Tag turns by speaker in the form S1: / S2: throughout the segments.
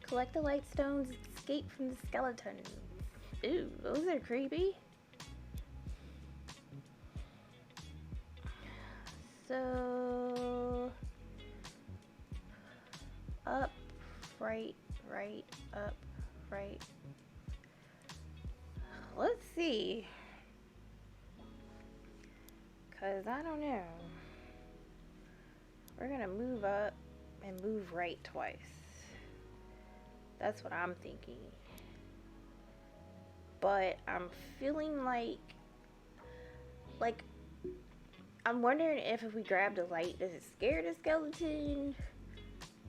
S1: Collect the light stones, escape from the skeleton. Ooh, those are creepy. So, up, right, up, right. Let's see. Cause I don't know. We're gonna move up and move right twice. That's what I'm thinking. But I'm feeling like I'm wondering if we grab the light, does it scare the skeleton?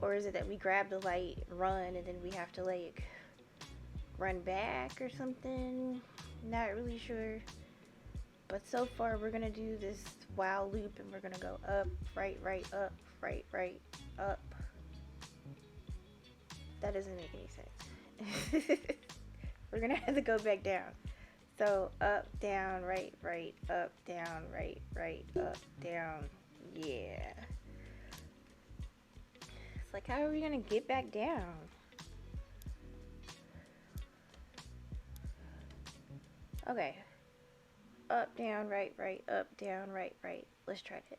S1: Or is it that we grab the light, run, and then we have to like run back or something? Not really sure. But so far we're gonna do this while loop and we're gonna go up, right, up, right, up. That doesn't make any sense. We're gonna have to go back down. So up, down, right, up, down, right, up, down. Yeah. It's like, how are we gonna get back down? Okay. Up, down, right, up, down, right. Let's try it.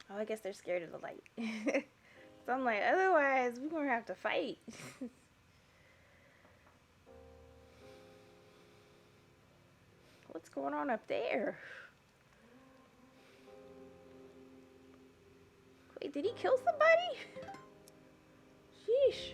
S1: Oh, I guess they're scared of the light. So I'm like, otherwise we're gonna have to fight. What's going on up there? Wait, did he kill somebody? Sheesh.